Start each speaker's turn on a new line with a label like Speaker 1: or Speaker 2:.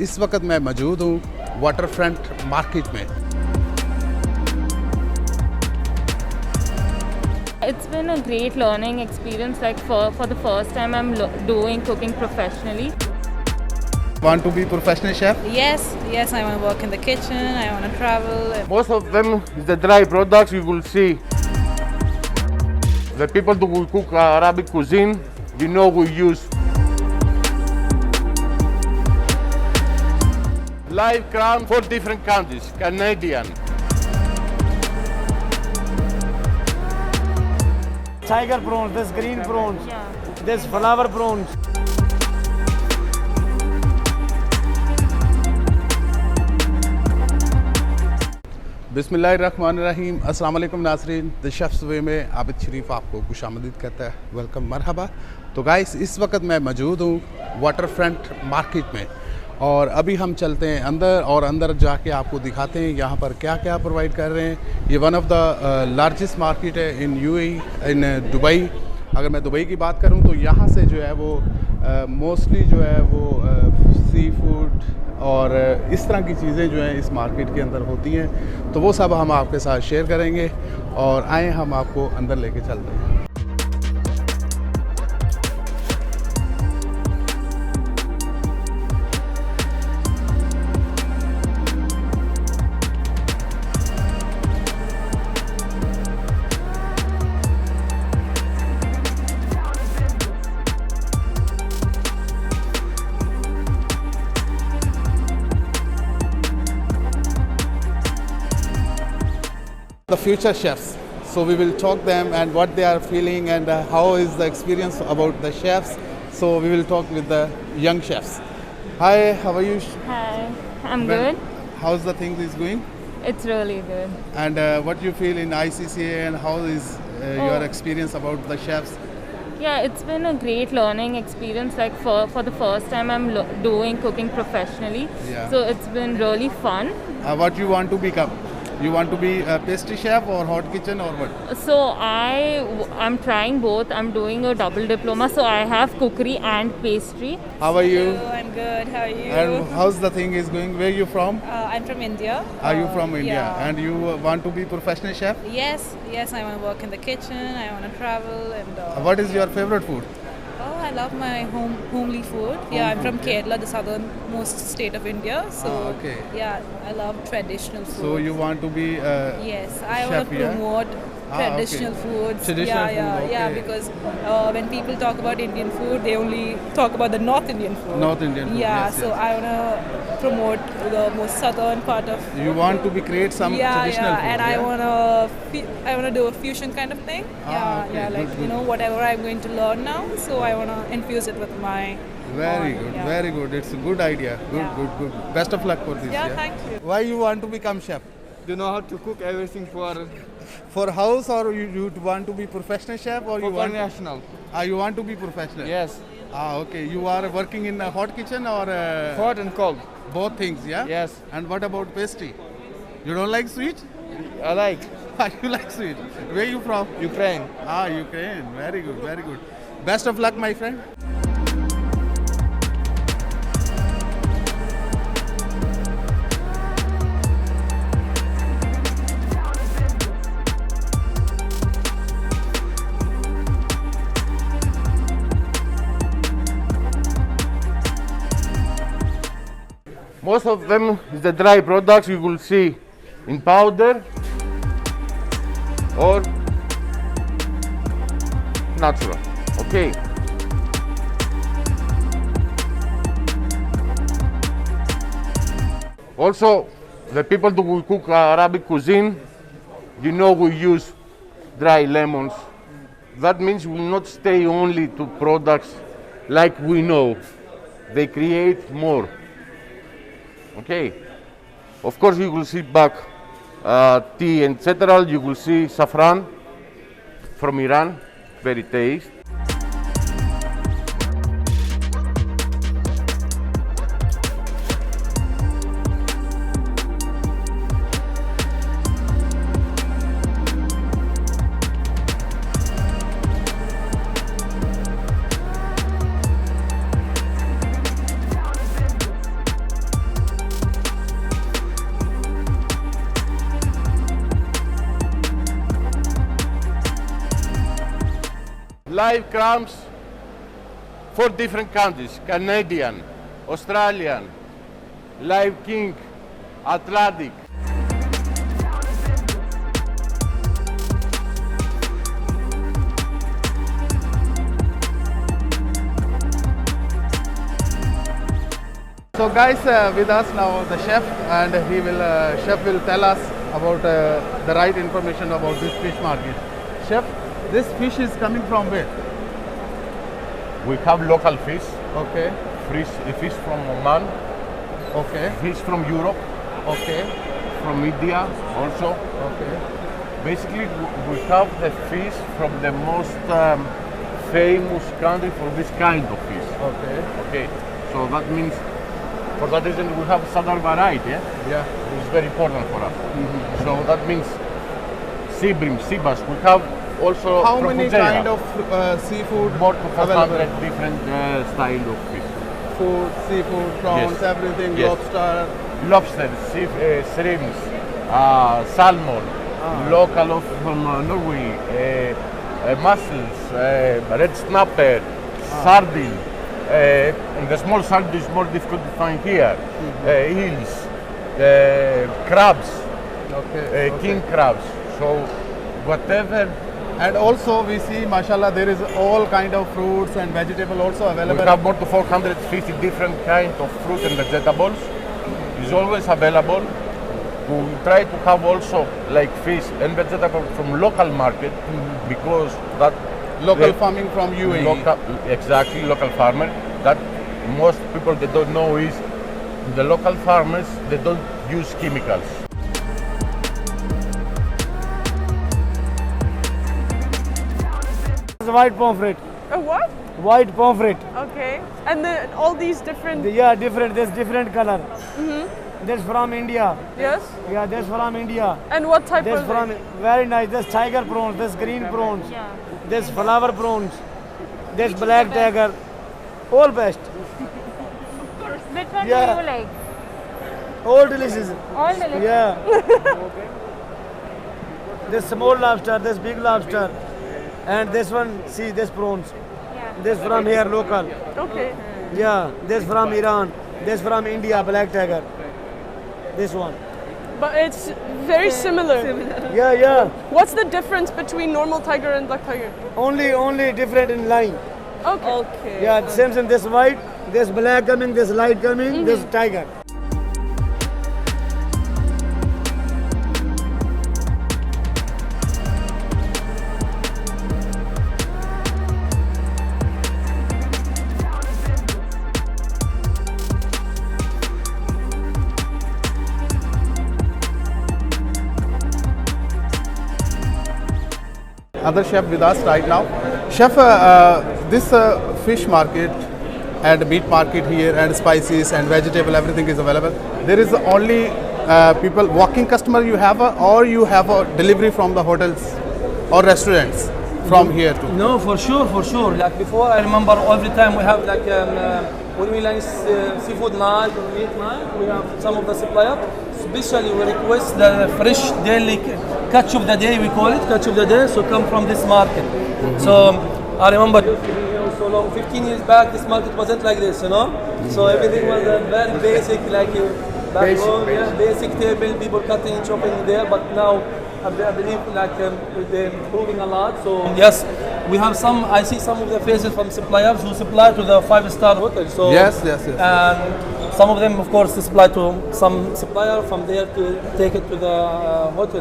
Speaker 1: इस वक्त मैं मौजूद हूँ वाटरफ्रंट मार्केट में।
Speaker 2: It's been a great learning experience. Like for the first time, I'm doing cooking professionally.
Speaker 1: Want to be professional chef?
Speaker 3: Yes, I want to work in the kitchen, I want to travel.
Speaker 4: Most of them is the dry products. You will see the people who will cook Arabic cuisine, you know, we use live crab for different countries, Canadian.
Speaker 5: Tiger prawns, there's green prawns, there's flower prawns.
Speaker 1: बिस्मिल्लाहिर्रहमानिर्रहीम। अस्सलाम वालेकुम नाज़रीन। The chefs वे में आबिद शरीफ आपको खुशामदीद कहता है, welcome, मरहबा। तो guys, इस वक्त मैं मौजूद हूँ वाटरफ्रंट मार्केट में और अभी हम चलते हैं अंदर और अंदर जाके आपको दिखाते हैं यहाँ पर क्या क्या प्रोवाइड कर रहे हैं। ये one of the largest market है इन यूएई, इन दुबई। अगर मैं दुबई की बात करूँ तो यहाँ से जो है वो मोस्टली जो है वो सी फूड और इस तरह की चीज़ें जो हैं इस मार्केट के अंदर होती हैं। तो वो सब हम आपके साथ शेयर करेंगे और आए हम आपको अंदर लेके चलते हैं। The future chefs, so we will talk them and what they are feeling and how is the experience about the chefs. So we will talk with the young chefs. Hi, how are you?
Speaker 2: Hi, I'm
Speaker 1: Well,
Speaker 2: good.
Speaker 1: How's the things is going?
Speaker 2: It's really good.
Speaker 1: And what you feel in ICCA and how is your
Speaker 2: Oh.
Speaker 1: experience about the chefs?
Speaker 2: Yeah, it's been a great learning experience. Like for the first time, I'm doing cooking professionally.
Speaker 1: Yeah.
Speaker 2: So it's been really fun.
Speaker 1: What you want to become? You want to be a pastry chef or hot kitchen or what?
Speaker 2: So I'm trying both. I'm doing a double diploma. So I have cookery and pastry.
Speaker 1: How are you?
Speaker 3: Hello, I'm good. How are you?
Speaker 1: And how's the thing is going? Where you from?
Speaker 3: I'm from India.
Speaker 1: Are you from India?
Speaker 3: Yeah.
Speaker 1: And you want to be professional chef?
Speaker 3: Yes, I want to work in the kitchen, I want to travel and
Speaker 1: What is your favorite food?
Speaker 3: Oh, I love my homely food. Yeah, I'm from Kerala, the southernmost state of India. So
Speaker 1: okay.
Speaker 3: yeah, I love traditional food.
Speaker 1: So you want to be
Speaker 3: Yes, I
Speaker 1: chef,
Speaker 3: want to
Speaker 1: yeah?
Speaker 3: promote traditional
Speaker 1: okay.
Speaker 3: foods.
Speaker 1: Traditional
Speaker 3: yeah,
Speaker 1: food,
Speaker 3: yeah,
Speaker 1: okay.
Speaker 3: because when people talk about Indian food, they only talk about the North Indian food.
Speaker 1: North Indian food,
Speaker 3: Yeah,
Speaker 1: yes,
Speaker 3: so
Speaker 1: yes.
Speaker 3: I want to promote the most southern part of.
Speaker 1: You want to be create some traditional food,
Speaker 3: and
Speaker 1: yeah?
Speaker 3: I wanna do a fusion kind of thing.
Speaker 1: Okay,
Speaker 3: Like
Speaker 1: good, good.
Speaker 3: whatever I'm going to learn now, so I wanna infuse it with my.
Speaker 1: Very
Speaker 3: own,
Speaker 1: good,
Speaker 3: yeah.
Speaker 1: very good. It's a good idea. Good,
Speaker 3: Yeah.
Speaker 1: good. Best of luck for this.
Speaker 3: Yeah, thank you.
Speaker 1: Why you want to become chef?
Speaker 5: You know how to cook everything
Speaker 1: For house or you want to be professional chef or you want?
Speaker 5: national.
Speaker 1: You want to be professional?
Speaker 5: Yes,
Speaker 1: Okay. You are working in a hot kitchen or
Speaker 5: hot and cold.
Speaker 1: both things? Yeah.
Speaker 5: Yes,
Speaker 1: And what about pastry? You don't like sweet?
Speaker 5: I like
Speaker 1: You like sweet. Where you from?
Speaker 5: Ukraine.
Speaker 1: Ukraine. Very good, very good. Best of luck, my friend.
Speaker 4: Most of them is the dry products. You will see in powder or natural. Okay. Also, the people who will cook Arabic cuisine, you know, we use dry lemons. That means we will not stay only to products like we know. They create more. Okay. Of course, you will see back tea, etc. You will see saffron from Iran, very tasty. live crabs, 4 different countries: Canadian, Australian, live king, Atlantic.
Speaker 1: So guys, with us now the chef, and chef will tell us about the right information about this fish market. Chef, this fish is coming from where?
Speaker 4: We have local fish,
Speaker 1: Okay,
Speaker 4: fish from Oman,
Speaker 1: okay,
Speaker 4: fish from Europe,
Speaker 1: okay,
Speaker 4: from India also.
Speaker 1: okay,
Speaker 4: Basically, we have the fish from the most famous country for this kind of fish.
Speaker 1: okay.
Speaker 4: Okay, so that means, for that reason, we have southern variety,
Speaker 1: Yeah.
Speaker 4: which is very important for us. So that means sea bream, sea bass. We have also
Speaker 1: How many
Speaker 4: Profugera.
Speaker 1: kind of seafood
Speaker 4: More than 500
Speaker 1: available?
Speaker 4: different style of fish.
Speaker 1: Food, seafood, prawns,
Speaker 4: Yes.
Speaker 1: everything,
Speaker 4: Yes.
Speaker 1: lobster.
Speaker 4: Lobster, shrimps, salmon, local from Norway, mussels, red snapper, sardine. And the small sardine is more difficult to find here. Eels, crabs,
Speaker 1: Okay.
Speaker 4: king crabs. So whatever.
Speaker 1: And also we see, mashallah, there is all kind of fruits and vegetable also
Speaker 4: We
Speaker 1: available.
Speaker 4: have more than 450 different kinds of fruit and vegetables. It's always available. We try to have also like fish and vegetable from local market because that
Speaker 1: Local
Speaker 4: the-
Speaker 1: farming from UAE.
Speaker 4: exactly, local farmer. That most people they don't know is the local farmers they don't use chemicals.
Speaker 5: It's a white pomfret.
Speaker 6: A what?
Speaker 5: White pomfret.
Speaker 6: Okay. And then all these different.
Speaker 5: Yeah, different. There's different color. That's from India.
Speaker 6: Yes.
Speaker 5: Yeah, that's from India.
Speaker 6: And what type
Speaker 5: That's
Speaker 6: of?
Speaker 5: from very nice. There's tiger prawns. There's green prawns.
Speaker 2: Yeah.
Speaker 5: There's flower prawns. There's black tiger. All best.
Speaker 2: Which one
Speaker 5: Yeah.
Speaker 2: do you like?
Speaker 5: All delicious.
Speaker 2: All delicious.
Speaker 5: Yeah. There's small lobster. There's big lobster. And this one, see, there's prawns.
Speaker 2: Yeah.
Speaker 5: This from here, local.
Speaker 6: Okay.
Speaker 5: Yeah. This from Iran. This from India, black tiger. This one.
Speaker 6: But it's very similar.
Speaker 5: Yeah, yeah.
Speaker 6: What's the difference between normal tiger and black tiger?
Speaker 5: Only different in line.
Speaker 6: Okay. Okay.
Speaker 5: Yeah, same in this white, this black coming, this light coming, this tiger.
Speaker 1: Other chef with us right now. Chef, this fish market and meat market here and spices and vegetable, everything is available. There is only people, walking customer you have, or you have a delivery from the hotels or restaurants from here too?
Speaker 7: No, for sure, for sure. Like before, I remember every time we have like when we launch seafood night or meat night, we have some of the supplier. Especially we request the fresh daily catch of the day, we call it catch of the day. So come from this market. So I remember so long, 15 years back, this market wasn't like this, you know. So everything was very basic, like back home, yeah, basic table, people cutting, chopping there. But now I believe like they're improving a lot. So yes, we have some. I see some of the faces from suppliers who supply to the 5-star hotel. So
Speaker 1: Yes.
Speaker 7: and some of them, of course, supply to some supplier from there to take it to the hotel.